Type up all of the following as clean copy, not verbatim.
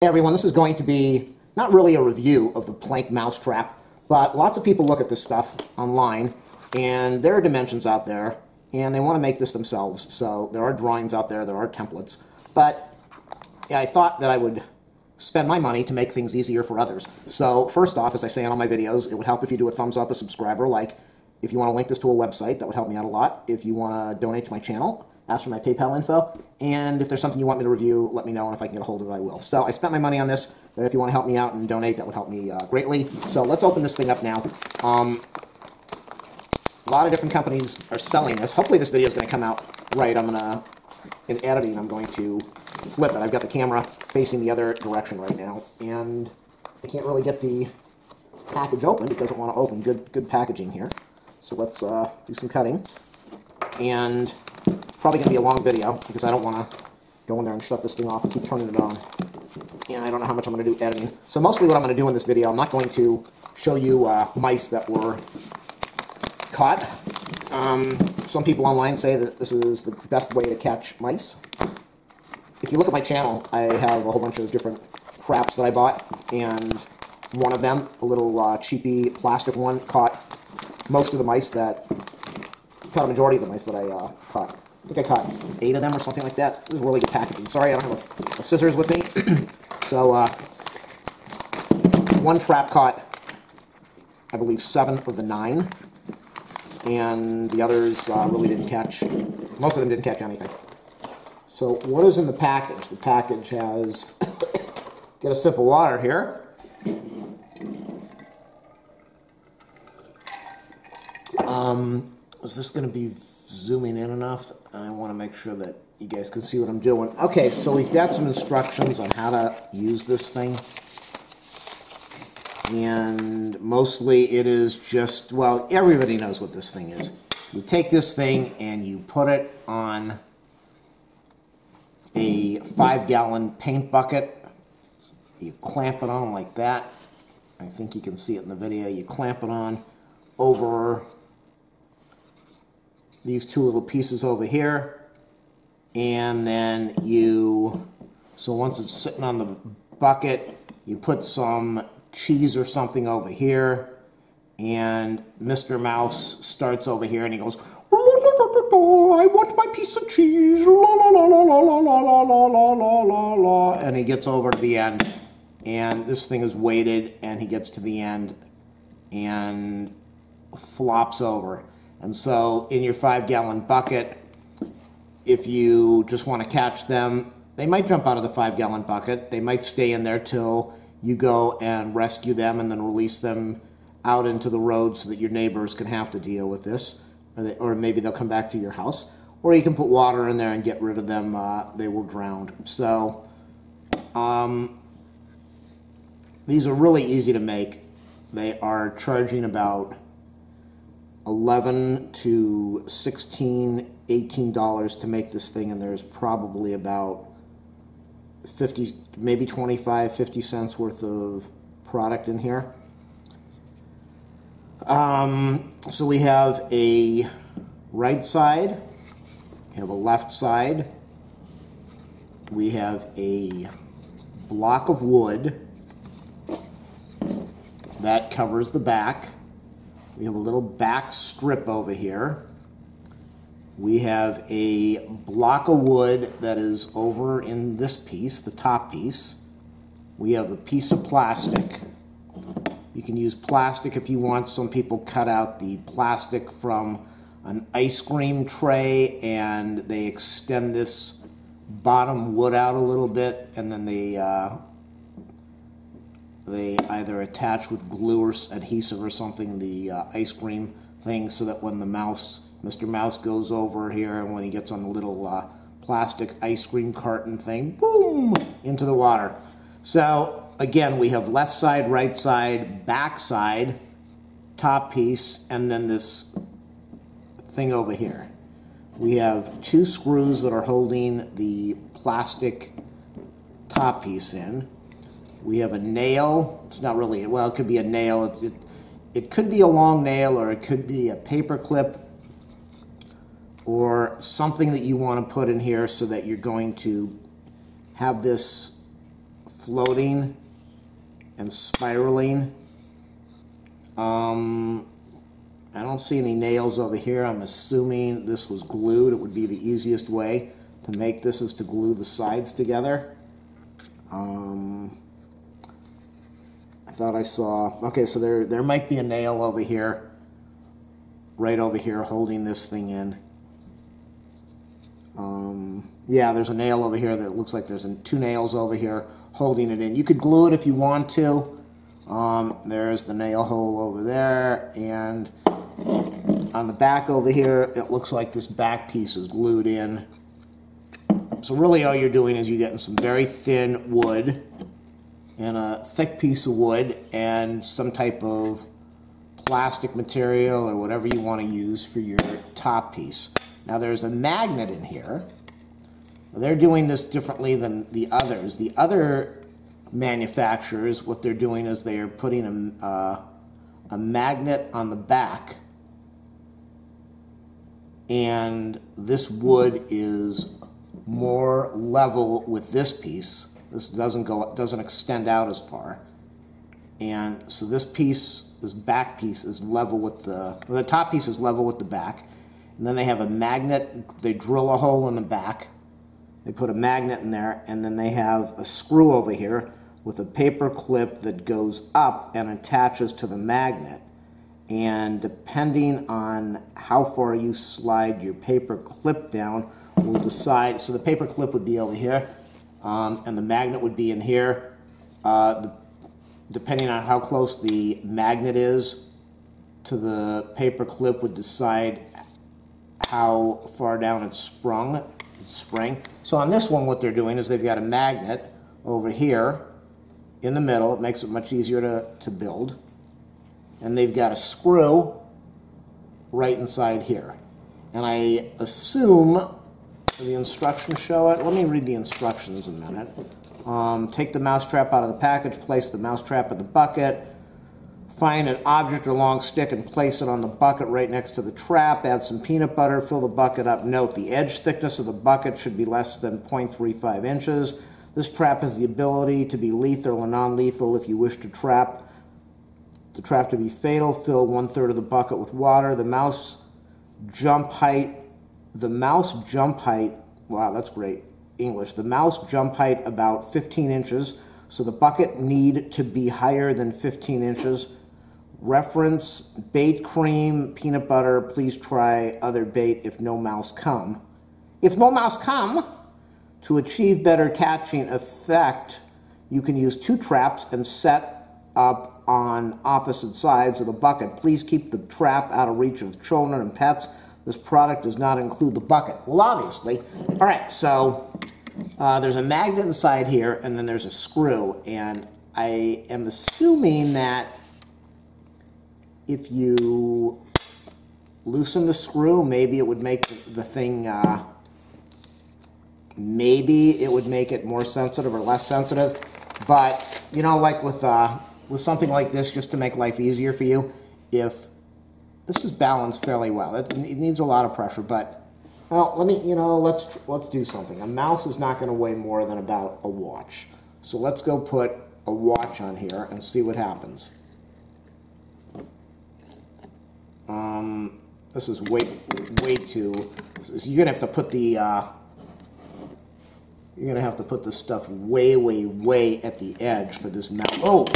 Hey everyone, this is going to be not really a review of the plank mousetrap, but lots of people look at this stuff online, and there are dimensions out there, and they want to make this themselves. So there are drawings out there, there are templates, but yeah, I thought that I would spend my money to make things easier for others. So first off, as I say in all my videos, it would help if you do a thumbs up, a subscribe, or a like. If you want to link this to a website, that would help me out a lot. If you want to donate to my channel, ask for my PayPal info, and if there's something you want me to review, let me know, and if I can get a hold of it, I will. So I spent my money on this. If you want to help me out and donate, that would help me greatly. So let's open this thing up now. A lot of different companies are selling this. Hopefully this video is going to come out right. In editing, I'm going to flip it. I've got the camera facing the other direction right now, and I can't really get the package open. It doesn't want to open. Good packaging here. So let's do some cutting. And probably going to be a long video because I don't want to go in there and shut this thing off and keep turning it on. And I don't know how much I'm going to do editing. So mostly what I'm going to do in this video, I'm not going to show you mice that were caught. Some people online say that this is the best way to catch mice. If you look at my channel, I have a whole bunch of different traps that I bought, and one of them, a little cheapy plastic one, caught most of the mice caught a majority of the mice that I caught. I think I caught 8 of them or something like that. This is really good packaging. Sorry, I don't have a scissors with me. So, one trap caught, I believe, 7 of the 9. And the others really didn't catch, most of them didn't catch anything. So, what is in the package? The package has, get a sip of water here. Is this going to be zooming in enough? I want to make sure that you guys can see what I'm doing. Okay, so we've got some instructions on how to use this thing. And mostly it is just, well, everybody knows what this thing is. You take this thing and you put it on a 5-gallon paint bucket. You clamp it on like that. I think you can see it in the video. You clamp it on over these 2 little pieces over here, and then so once it's sitting on the bucket, you put some cheese or something over here, and Mr. Mouse starts over here and he goes, I want my piece of cheese, la la la la la la la la la la la la, and he gets over to the end, and this thing is weighted, and he gets to the end and flops over. And so in your 5-gallon bucket, if you just want to catch them, they might jump out of the 5-gallon bucket. They might stay in there till you go and rescue them and then release them out into the road so that your neighbors can have to deal with this. Or maybe they'll come back to your house. Or you can put water in there and get rid of them. They will drown. So these are really easy to make. They are charging about $11 to $16, $18 to make this thing, and there's probably about 50, maybe 25, 50 cents worth of product in here. So we have a right side, we have a left side, we have a block of wood that covers the back. We have a little back strip over here. We have a block of wood that is over in this piece, the top piece. We have a piece of plastic. You can use plastic if you want. Some people cut out the plastic from an ice cream tray and they extend this bottom wood out a little bit, and then they either attach with glue or adhesive or something the ice cream thing, so that when the Mr. Mouse goes over here and when he gets on the little plastic ice cream carton thing, boom, into the water. So again, we have left side, right side, back side, top piece, and then this thing over here. We have 2 screws that are holding the plastic top piece in. We have a nail. It's not really, well, it could be a nail. It could be a long nail, or it could be a paper clip, or something that you want to put in here so that you're going to have this floating and spiraling. I don't see any nails over here. I'm assuming this was glued. It would be the easiest way to make this is to glue the sides together. I thought I saw, okay, so there might be a nail over here, right over here, holding this thing in. Yeah, there's a nail over here that looks like there's two nails over here holding it in. You could glue it if you want to. There's the nail hole over there, and on the back over here, it looks like this back piece is glued in. So really all you're doing is you're getting some very thin wood and a thick piece of wood and some type of plastic material or whatever you want to use for your top piece. Now there's a magnet in here. They're doing this differently than the others. The other manufacturers, what they're doing is they are putting a magnet on the back, and this wood is more level with this piece. This doesn't extend out as far, and so this piece, this back piece, is level with the top piece is level with the back, and then they have a magnet. They drill a hole in the back. They put a magnet in there, and then they have a screw over here with a paper clip that goes up and attaches to the magnet. And depending on how far you slide your paper clip down will decide. So the paper clip would be over here, and the magnet would be in here. Depending on how close the magnet is to the paper clip would decide how far down it's spring. So on this one, what they're doing is they've got a magnet over here in the middle. It makes it much easier to build. And they've got a screw right inside here. And I assume the instructions show it. Let me read the instructions a minute. Take the mousetrap out of the package, place the mousetrap in the bucket, find an object or long stick and place it on the bucket right next to the trap. Add some peanut butter, fill the bucket up. Note, the edge thickness of the bucket should be less than 0.35 inches. This trap has the ability to be lethal or non-lethal if you wish the trap to be fatal. Fill 1/3 of the bucket with water. The mouse jump height, wow, that's great English. The mouse jump height about 15 inches, so the bucket need to be higher than 15 inches. Reference bait cream, peanut butter. Please try other bait if no mouse come. If no mouse come, to achieve better catching effect, you can use 2 traps and set up on opposite sides of the bucket. Please keep the trap out of reach of children and pets. This product does not include the bucket. Well, obviously. All right, so there's a magnet inside here, and then there's a screw, and I am assuming that if you loosen the screw, maybe it would make the thing, maybe it would make it more sensitive or less sensitive. But, you know, like with something like this, just to make life easier for you, if this is balanced fairly well, it needs a lot of pressure, but, well, let's do something. A mouse is not going to weigh more than about a watch. So let's go put a watch on here and see what happens. This is way too. You're gonna have to put the. You're gonna have to put this stuff way at the edge for this mouse. Oh,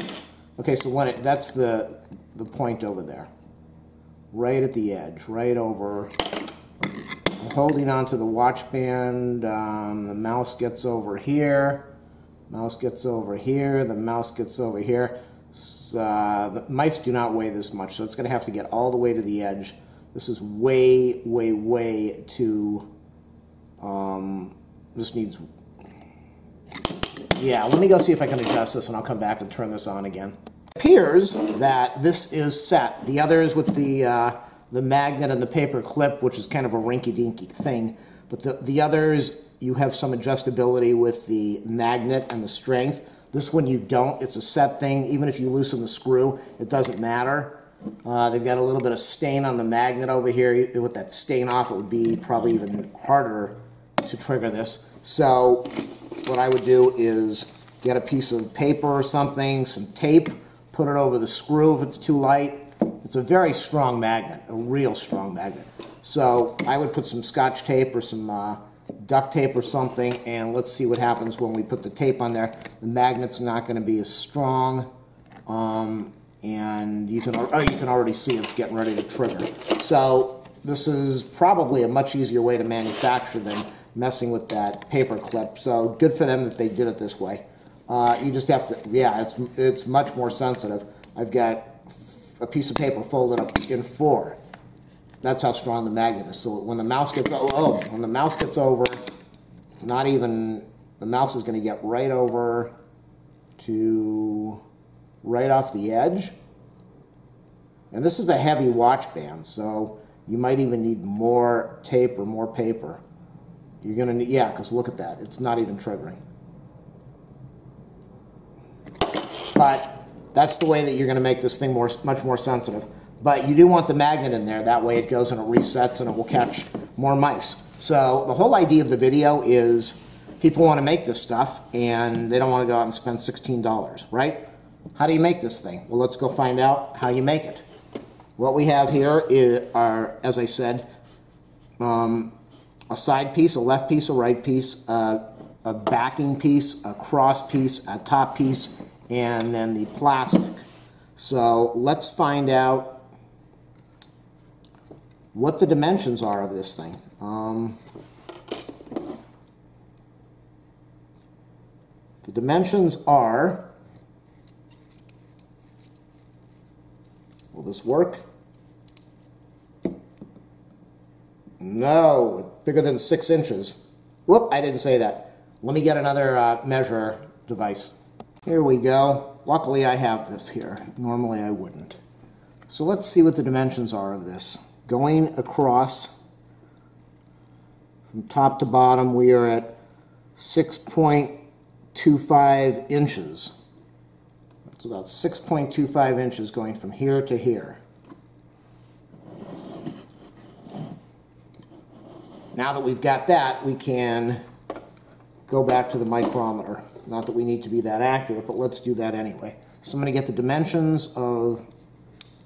okay. So that's the point over there, right at the edge, right over. I'm holding onto the watch band. The mouse gets over here. Mouse gets over here. The mouse gets over here. The mice do not weigh this much, so it's going to have to get all the way to the edge. This is way too, this needs, yeah, let me go see if I can adjust this, and I'll come back and turn this on again. It appears that this is set. The others with the magnet and the paper clip, which is kind of a rinky-dinky thing, but the others, you have some adjustability with the magnet and the strength. This one you don't. It's a set thing. Even if you loosen the screw, it doesn't matter. They've got a little bit of stain on the magnet over here. With that stain off, it would be probably even harder to trigger this. So what I would do is get a piece of paper or something, some tape, put it over the screw if it's too light. It's a very strong magnet, a real strong magnet. So I would put some Scotch tape or some duct tape or something, and let's see what happens when we put the tape on there. The magnet's not going to be as strong, and you can already see it's getting ready to trigger. So this is probably a much easier way to manufacture than messing with that paper clip. So good for them that they did it this way. You just have to, yeah, it's much more sensitive. I've got a piece of paper folded up in 4. That's how strong the magnet is. So when the mouse gets when the mouse gets over, not even the mouse is going to get right over to right off the edge. And this is a heavy watch band, so you might even need more tape or more paper. You're going to need, yeah, because look at that. It's not even triggering. But that's the way that you're going to make this thing much more sensitive. But you do want the magnet in there. That way it goes and it resets and it will catch more mice. So the whole idea of the video is people want to make this stuff and they don't want to go out and spend $16, right? How do you make this thing? Well, let's go find out how you make it. What we have here are, as I said, a side piece, a left piece, a right piece, a backing piece, a cross piece, a top piece, and then the plastic. So let's find out what the dimensions are of this thing. The dimensions are, will this work? No, it's bigger than 6 inches. Whoop, I didn't say that. Let me get another measure device. Here we go. Luckily I have this here. Normally I wouldn't. So let's see what the dimensions are of this. Going across from top to bottom, we are at 6.25 inches. That's about 6.25 inches going from here to here. Now that we've got that, we can go back to the micrometer. Not that we need to be that accurate, but let's do that anyway. So I'm going to get the dimensions of,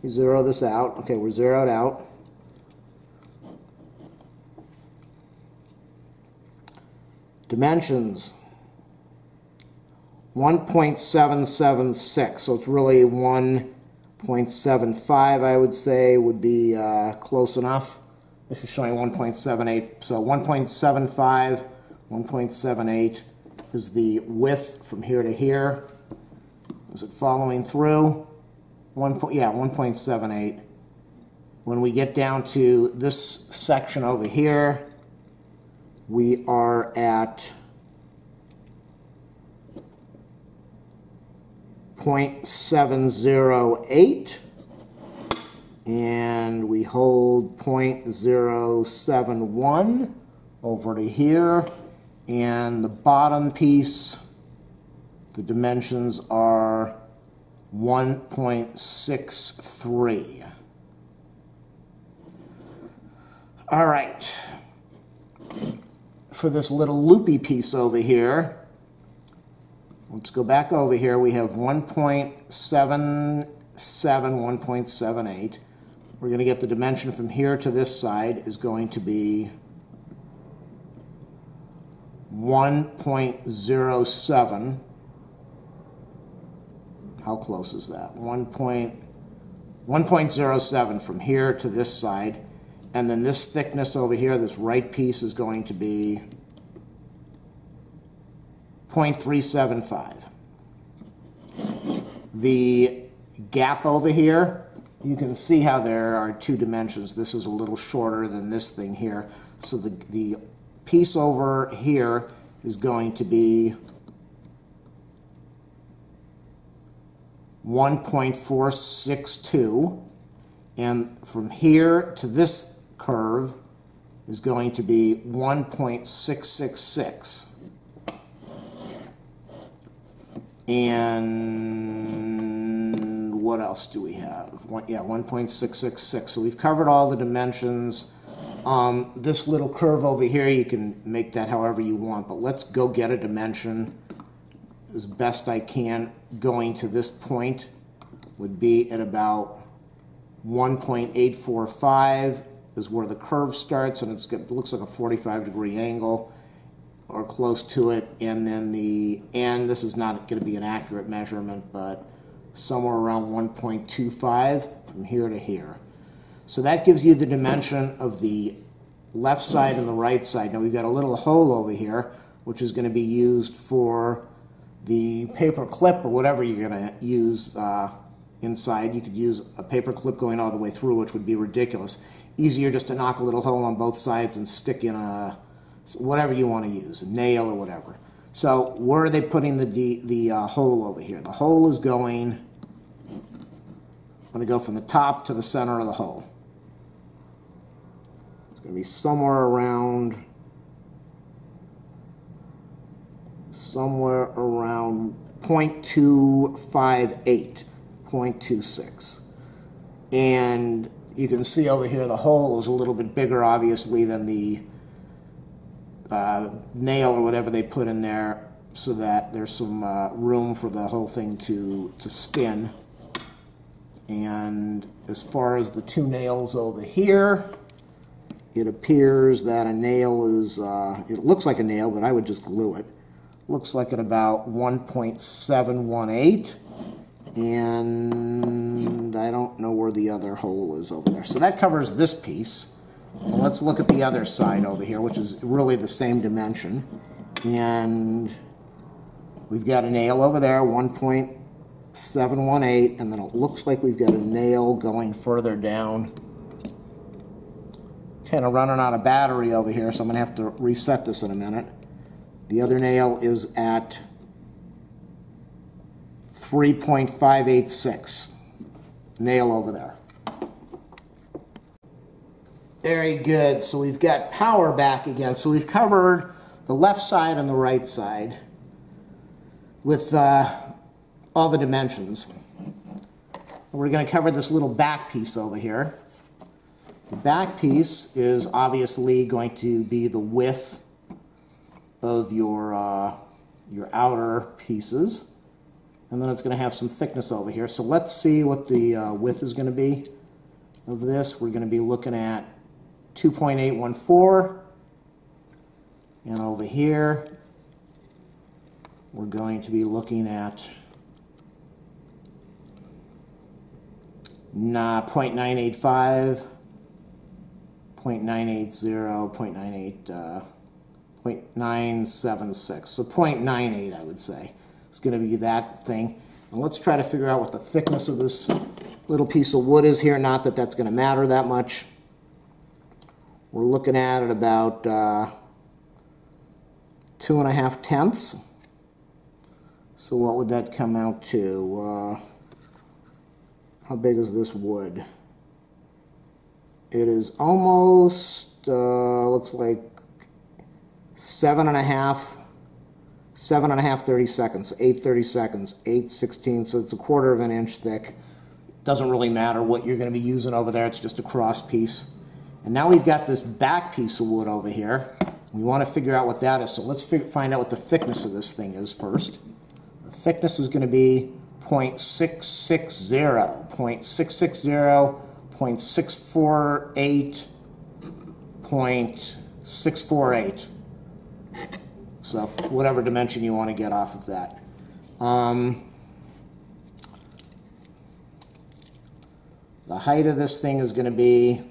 zero this out. Okay, we're zeroed out. Dimensions, 1.776, so it's really 1.75, I would say, would be close enough. This is showing 1.78, so 1.75, 1.78 is the width from here to here. Is it following through? 1.78. When we get down to this section over here, we are at 0.708, and we hold 0.071 over to here, and the bottom piece, the dimensions are 1.63. All right. For this little loopy piece over here, let's go back over here. We have 1.77, 1.78. We're going to get the dimension from here to this side is going to be 1.07. How close is that? 1.07 from here to this side. And then this thickness over here, this right piece, is going to be 0.375. The gap over here, you can see how there are 2 dimensions. This is a little shorter than this thing here. So the piece over here is going to be 1.462. And from here to this curve is going to be 1.666. And what else do we have? 1.666. So we've covered all the dimensions. This little curve over here, you can make that however you want, but let's go get a dimension. as best I can going to this point would be at about 1.845 is where the curve starts, and it looks like a 45-degree angle or close to it, and then the end, this is not going to be an accurate measurement, but somewhere around 1.25 from here to here. So that gives you the dimension of the left side and the right side. Now we've got a little hole over here, which is going to be used for the paper clip or whatever you're going to use inside. You could use a paper clip going all the way through, which would be ridiculous. Easier just to knock a little hole on both sides and stick in a whatever you want to use, a nail or whatever. So where are they putting the hole over here? The hole is going, I'm going to go from the top to the center of the hole. It's going to be somewhere around 0.258, 0.26. And you can see over here the hole is a little bit bigger, obviously, than the nail or whatever they put in there, so that there's some room for the whole thing to spin. And as far as the two nails over here, it appears that a nail is, it looks like a nail, but I would just glue it. Looks like at about 1.718, and I don't know where the other hole is over there. So that covers this piece. Well, let's look at the other side over here, which is really the same dimension. And we've got a nail over there, 1.718, and then it looks like we've got a nail going further down. Kind of running out of battery over here, so I'm going to have to reset this in a minute. The other nail is at 3.586. Nail over there. Very good. So we've got power back again. So we've covered the left side and the right side with all the dimensions. We're going to cover this little back piece over here. The back piece is obviously going to be the width of your outer pieces, and then it's going to have some thickness over here. So let's see what the width is going to be of this. We're going to be looking at 2.814, and over here we're going to be looking at 0.985, 0.980, 0.976, so 0.98 I would say. It's going to be that thing. And let's try to figure out what the thickness of this little piece of wood is here. Not that that's going to matter that much. We're looking at it about 2.5 tenths. So what would that come out to? How big is this wood? It is almost, looks like 7.5 30 seconds, 8 30 seconds, 8/16, so it's a 1/4 of an inch thick. Doesn't really matter what you're going to be using over there, it's just a cross piece. And now we've got this back piece of wood over here. We want to figure out what that is, so let's find out what the thickness of this thing is first. The thickness is going to be 0.660, 0.660, 0.648, 0.648. So whatever dimension you want to get off of that. The height of this thing is going to be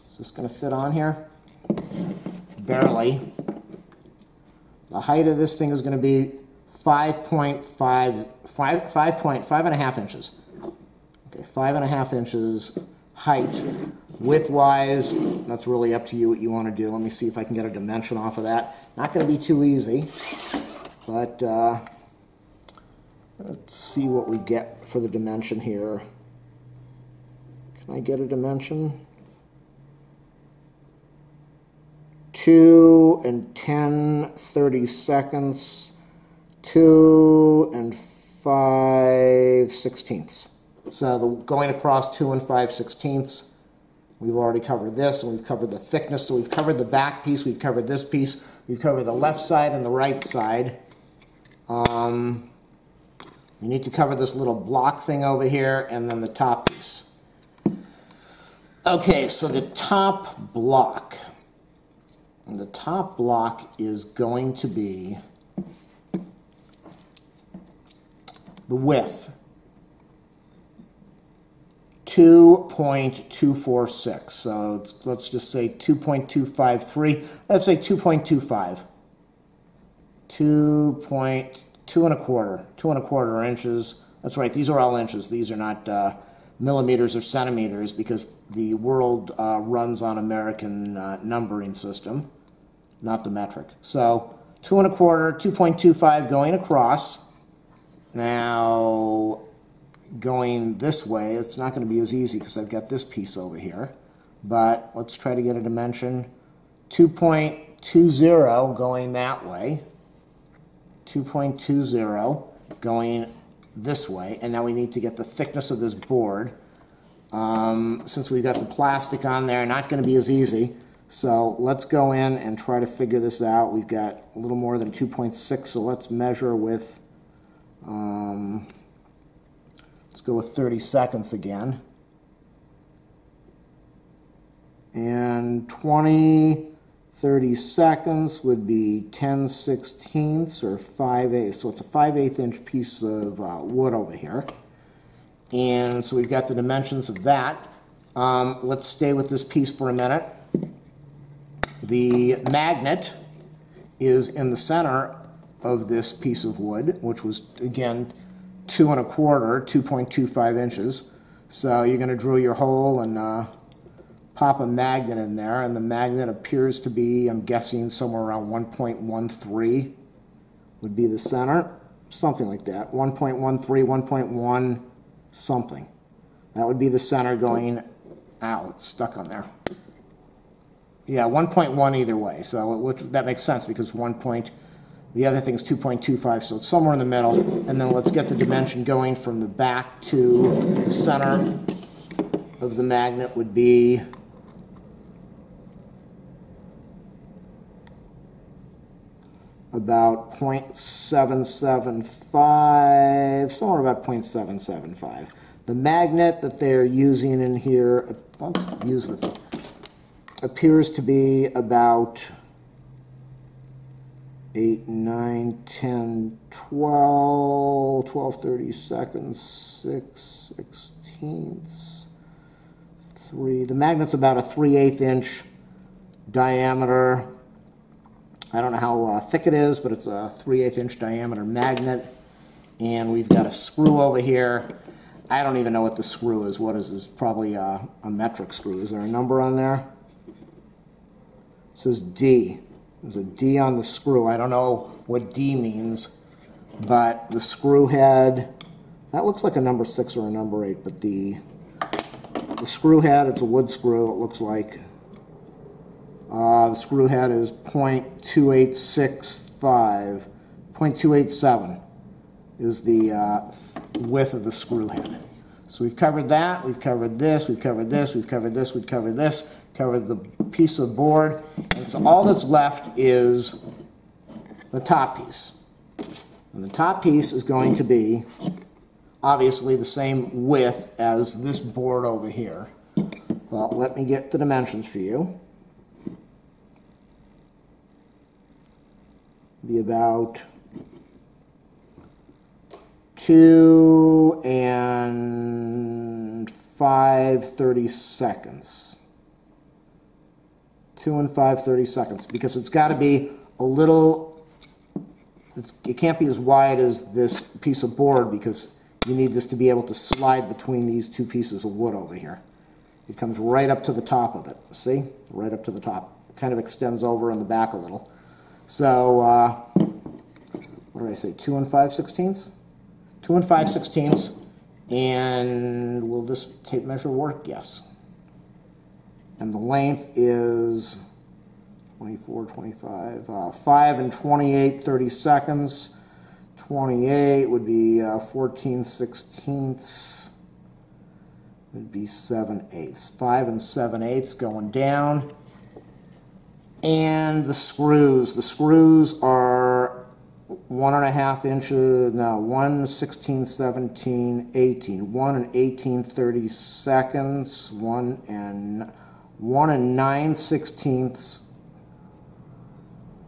is this going to fit on here? Barely. The height of this thing is going to be 5.5 inches. Okay, 5.5 inches height. Width-wise, that's really up to you what you want to do. Let me see if I can get a dimension off of that. Not going to be too easy, but let's see what we get for the dimension here. Can I get a dimension? 2 and 10 30 2 and 5/16. So going across 2 and 5/16. We've already covered this, and we've covered the thickness. So we've covered the back piece, we've covered this piece, we've covered the left side and the right side. We need to cover this little block thing over here, and then the top piece. Okay, so the top block. The top block is going to be the width. 2.246. So let's just say 2.253. Let's say 2.25. 2.25 inches. That's right, these are all inches. These are not millimeters or centimeters, because the world runs on American numbering system, not the metric. So 2.25, 2.25 going across. Now, going this way, it's not going to be as easy because I've got this piece over here. But let's try to get a dimension. 2.20 going that way. 2.20 going this way. And now we need to get the thickness of this board. Since we've got the plastic on there, not going to be as easy. So let's go in and try to figure this out. We've got a little more than 2.6, so let's measure with... let's go with 30 seconds again. And 30 seconds would be 10/16 or 5/8. So it's a 5/8 inch piece of wood over here. And so we've got the dimensions of that. Let's stay with this piece for a minute. The magnet is in the center of this piece of wood, which was, again, 2.25 inches. So you're going to drill your hole and pop a magnet in there, and the magnet appears to be, I'm guessing, somewhere around 1.13 would be the center, something like that. 1.13, 1.1 something. That would be the center going out. It's stuck on there. Yeah, 1.1 either way. So that makes sense because the other thing is 2.25, so it's somewhere in the middle. And then let's get the dimension going from the back to the center of the magnet would be about 0.775, somewhere about 0.775. The magnet that they're using in here, let's use the thing, appears to be about 8, 9, 10, 12, 30 seconds, 6 sixteenths, 3. The magnet's about a 3/8 inch diameter. I don't know how thick it is, but it's a 3/8 inch diameter magnet. And we've got a screw over here. I don't even know what the screw is. What is this? Probably a metric screw. Is there a number on there? It says D. There's a D on the screw. I don't know what D means, but the screw head, that looks like a number 6 or a number 8, but the screw head, it's a wood screw, it looks like. The screw head is 0.2865, 0.287 is the width of the screw head. So we've covered that, we've covered this, we've covered this, we've covered this, we've covered this, covered the piece of board, and so all that's left is the top piece. And the top piece is going to be obviously the same width as this board over here. Well, let me get the dimensions for you. Be about 2 and 5/30 seconds. 2 and 5/30 seconds, because it's got to be a little, it can't be as wide as this piece of board because you need this to be able to slide between these two pieces of wood over here. It comes right up to the top of it. See? Right up to the top. It kind of extends over in the back a little. So, what did I say? 2 and 5/16? 2 and 5/16. And will this tape measure work? Yes. And the length is 24, 25, 5 and 28/30 seconds. 28 would be 14/16. It'd be 7/8. 5 7/8 going down. And the screws. The screws are 1.5 inches, no, 1 16 17 18. 1 18/32, 1 9/16.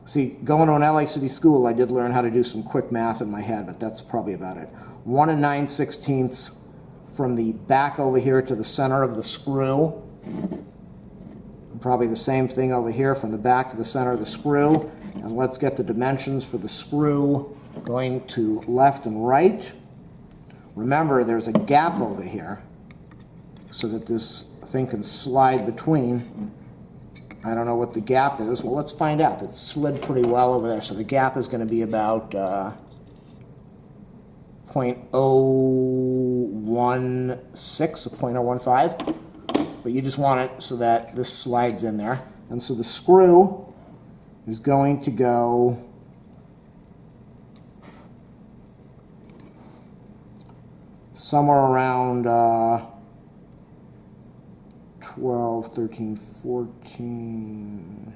See, going to an LA City school, I did learn how to do some quick math in my head, but that's probably about it. 1 9/16 from the back over here to the center of the screw. And probably the same thing over here from the back to the center of the screw. And let's get the dimensions for the screw going to left and right. Remember, there's a gap over here so that this thing can slide between. I don't know what the gap is. Well, let's find out. It slid pretty well over there. So the gap is going to be about 0.016 or 0.015. But you just want it so that this slides in there. And so the screw is going to go somewhere around 12, 13, 14,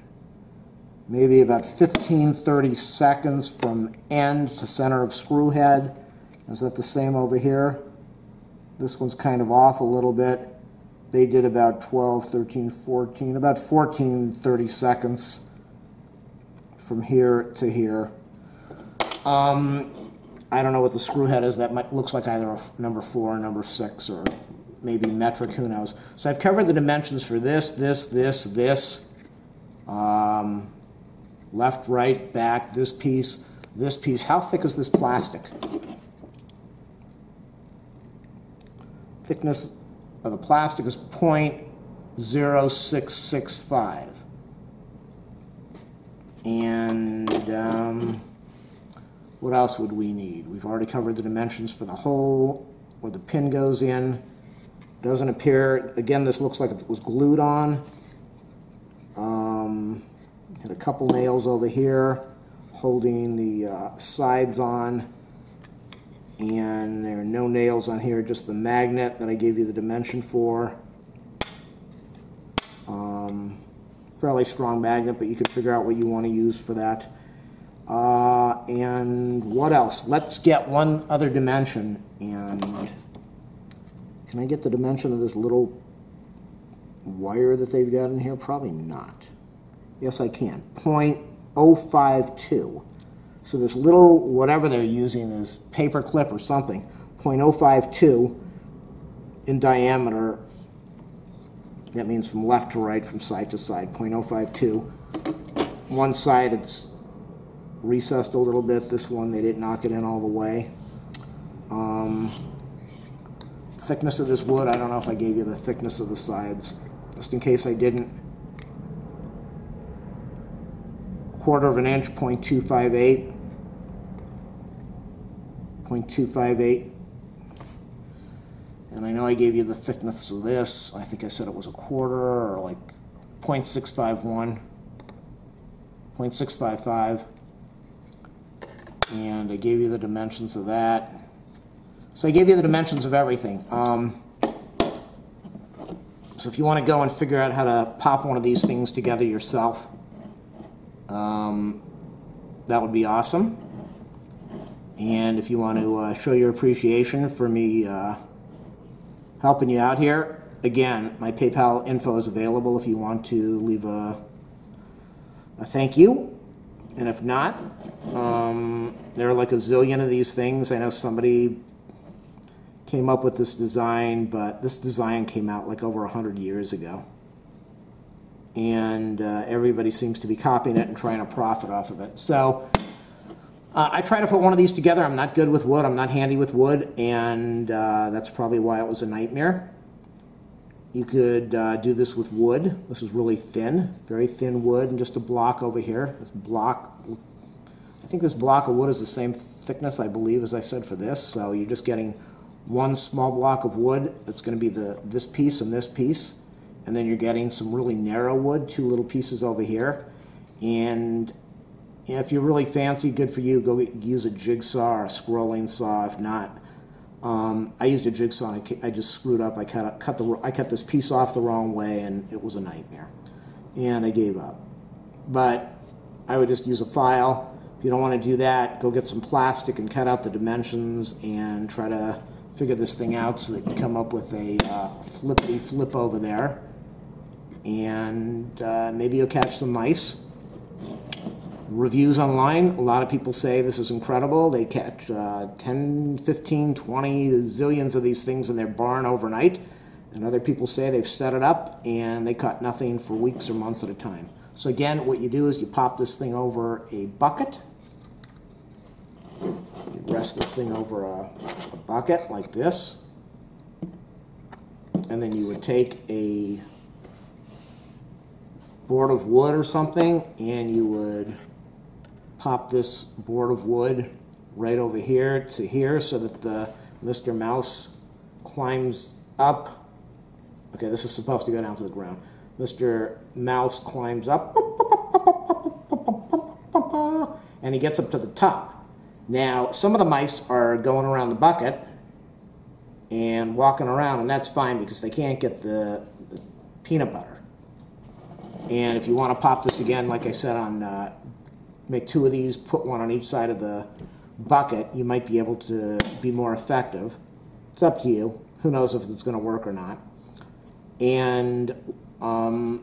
maybe about 15-30 seconds from end to center of screw head. Is that the same over here? This one's kind of off a little bit. They did about 12, 13, 14, about 14-30 seconds from here to here. I don't know what the screw head is. That looks like either a number 4 or number 6 or maybe metric, who knows. So I've covered the dimensions for this, left, right, back, this piece. How thick is this plastic? Thickness of the plastic is 0.0665. And what else would we need? We've already covered the dimensions for the hole where the pin goes in. Doesn't appear, again, this looks like it was glued on. Had a couple nails over here holding the sides on. And there are no nails on here, just the magnet that I gave you the dimension for. Fairly strong magnet, but you could figure out what you want to use for that. And what else? Let's get one other dimension. And can I get the dimension of this little wire that they've got in here? Probably not. Yes, I can. 0.052. So this little, whatever they're using, this paper clip or something, 0.052 in diameter. That means from left to right, from side to side, 0.052. One side it's recessed a little bit. This one, they didn't knock it in all the way. Thickness of this wood, I don't know if I gave you the thickness of the sides. Just in case I didn't. 1/4 inch, 0.258. 0.258. And I know I gave you the thickness of this. I think I said it was 1/4 or like 0.651, 0.655. And I gave you the dimensions of that. So I gave you the dimensions of everything. So if you want to go and figure out how to pop one of these things together yourself, that would be awesome. And if you want to show your appreciation for me helping you out here, again, my PayPal info is available if you want to leave a thank you. And if not, there are like a zillion of these things. I know somebody came up with this design, but this design came out like over 100 years ago. And everybody seems to be copying it and trying to profit off of it. So I try to put one of these together. I'm not good with wood. I'm not handy with wood, and that's probably why it was a nightmare. You could do this with wood. This is really thin, very thin wood, and just a block over here. This block, I think this block of wood is the same thickness, I believe, as I said for this. So you're just getting one small block of wood. That's going to be this piece and this piece. And then you're getting some really narrow wood, 2 little pieces over here. And if you're really fancy, good for you, go use a jigsaw or a scrolling saw. If not, I used a jigsaw and I just screwed up. I cut this piece off the wrong way, and it was a nightmare. And I gave up. But I would just use a file. If you don't want to do that, go get some plastic and cut out the dimensions and try to figure this thing out so that you come up with a flippity flip over there. And maybe you'll catch some mice. Reviews online, a lot of people say this is incredible. They catch 10, 15, 20 zillions of these things in their barn overnight. And other people say they've set it up and they caught nothing for weeks or months at a time. So again, what you do is you pop this thing over a bucket. You rest this thing over a bucket like this. And then you would take a board of wood or something, and you would pop this board of wood right over here to here so that the Mr. Mouse climbs up. Okay, this is supposed to go down to the ground. Mr. Mouse climbs up, and he gets up to the top. Now, some of the mice are going around the bucket and walking around, and that's fine because they can't get the peanut butter. And if you want to pop this again, like I said, on make two of these, put one on each side of the bucket, you might be able to be more effective. It's up to you. Who knows if it's going to work or not. And a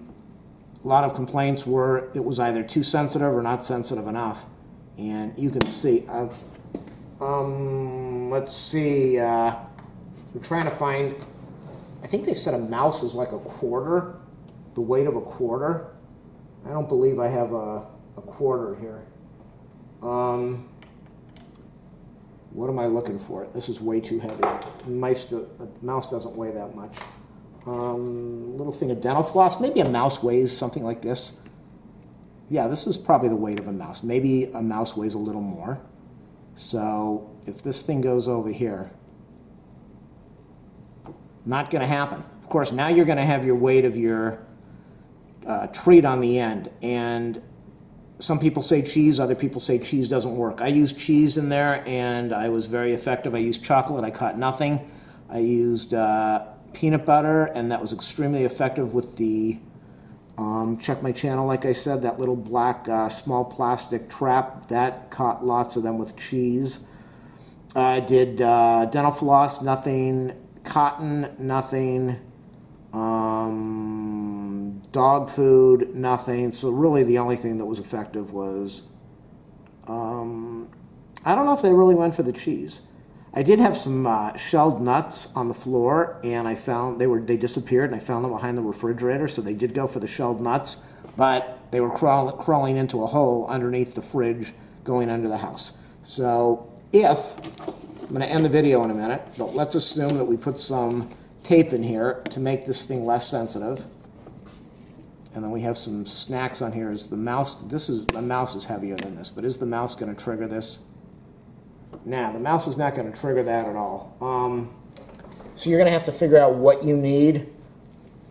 lot of complaints were it was either too sensitive or not sensitive enough. And you can see, let's see, I'm trying to find, I think they said a mouse is like a quarter, the weight of a quarter. I don't believe I have a quarter here. What am I looking for? This is way too heavy. A mouse doesn't weigh that much. Little thing of dental floss. Maybe a mouse weighs something like this. Yeah, this is probably the weight of a mouse. Maybe a mouse weighs a little more. So if this thing goes over here, not going to happen. Of course, now you're going to have your weight of your treat on the end. And some people say cheese, other people say cheese doesn't work. I used cheese in there, and I was very effective. I used chocolate. I caught nothing. I used peanut butter, and that was extremely effective with the, check my channel, like I said, that little black small plastic trap. That caught lots of them with cheese. I did dental floss, nothing. Cotton, nothing. Dog food, nothing. So really the only thing that was effective was, I don't know if they really went for the cheese. I did have some shelled nuts on the floor, and I found they disappeared, and I found them behind the refrigerator, so they did go for the shelled nuts, but they were crawling into a hole underneath the fridge going under the house. So I'm going to end the video in a minute, but let's assume that we put some tape in here to make this thing less sensitive. And then we have some snacks on here. Is the mouse, the mouse is heavier than this, but is the mouse going to trigger this? Nah, the mouse is not going to trigger that at all. So you're going to have to figure out what you need.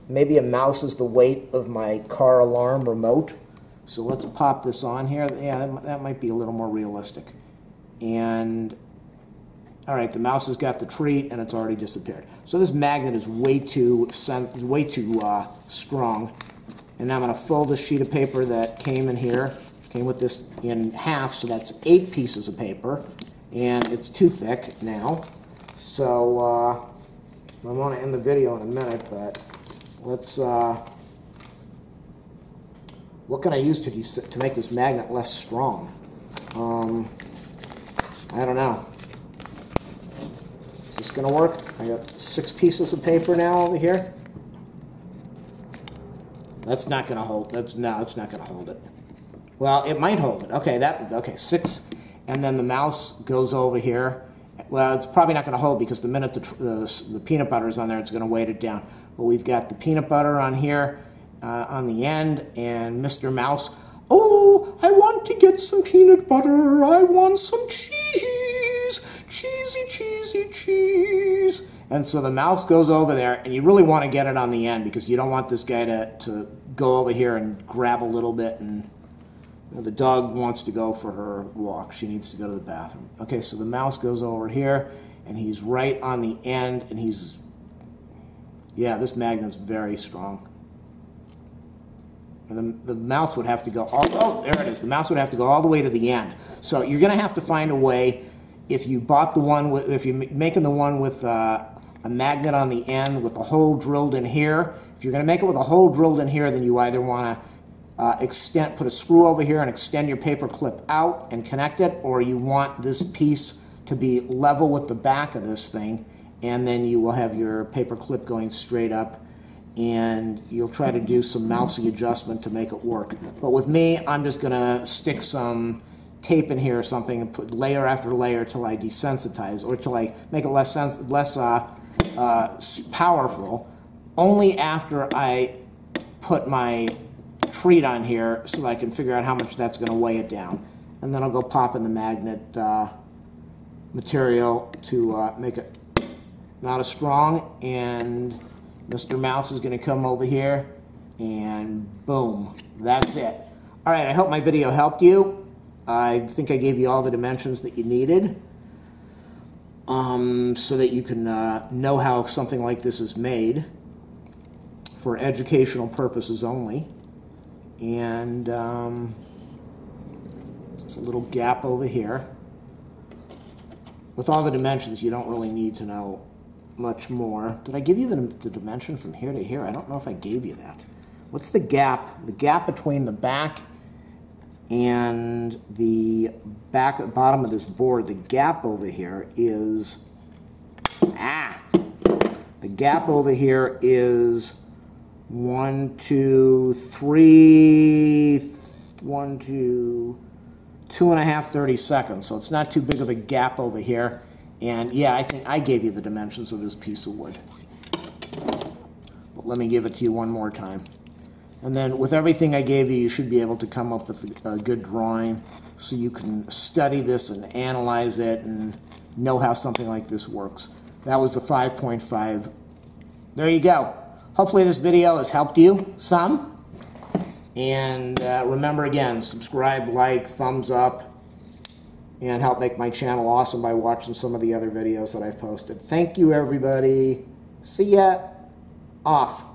Maybe a mouse is the weight of my car alarm remote. So let's pop this on here. Yeah, that might be a little more realistic. And all right, the mouse has got the treat, and it's already disappeared. So this magnet is way too strong. And now I'm going to fold this sheet of paper that came in here, came with this in half, so that's 8 pieces of paper. And it's too thick now. So I want to end the video in a minute, but let's, what can I use to make this magnet less strong? I don't know. Is this going to work? I got 6 pieces of paper now over here. That's not going to hold. No, it's not going to hold it. Well, it might hold it. Okay, 6, and then the mouse goes over here. Well, it's probably not going to hold because the minute the peanut butter is on there, it's going to weight it down. But we've got the peanut butter on here on the end, and Mr. Mouse. Oh, I want to get some peanut butter. I want some cheese. Cheesy, cheesy, cheese. And so the mouse goes over there, and you really want to get it on the end because you don't want this guy to go over here and grab a little bit. And the dog wants to go for her walk. She needs to go to the bathroom. Okay, so the mouse goes over here, and he's right on the end, and he's, yeah, this magnet's very strong. And the mouse would have to go all, oh, there it is. The mouse would have to go all the way to the end. So you're going to have to find a way, if you bought the one with, if you're making the one with a magnet on the end with a hole drilled in here, if you're going to make it with a hole drilled in here, then you either want to put a screw over here and extend your paper clip out and connect it, or you want this piece to be level with the back of this thing, and then you will have your paper clip going straight up, and you'll try to do some mousy adjustment to make it work. But with me, I'm just going to stick some tape in here or something and put layer after layer till I desensitize, or till I make it less powerful, only after I put my treat on here so that I can figure out how much that's going to weigh it down. And then I'll go pop in the magnet material to make it not as strong, and Mr. Mouse is going to come over here, and boom, that's it. All right, I hope my video helped you. I think I gave you all the dimensions that you needed, so that you can know how something like this is made for educational purposes only. And there's a little gap over here. With all the dimensions, you don't really need to know much more. Did I give you the dimension from here to here? I don't know if I gave you that. What's the gap? The gap between the back and the bottom of this board, the gap over here is, the gap over here is 1, 2, 3, 1, 2, 2.5 30-seconds. So it's not too big of a gap over here. And yeah, I think I gave you the dimensions of this piece of wood. But let me give it to you one more time. And then with everything I gave you, you should be able to come up with a good drawing so you can study this and analyze it and know how something like this works. That was the 5.5. There you go. Hopefully this video has helped you some. And remember again, subscribe, like, thumbs up, and help make my channel awesome by watching some of the other videos that I've posted. Thank you, everybody. See ya. Off.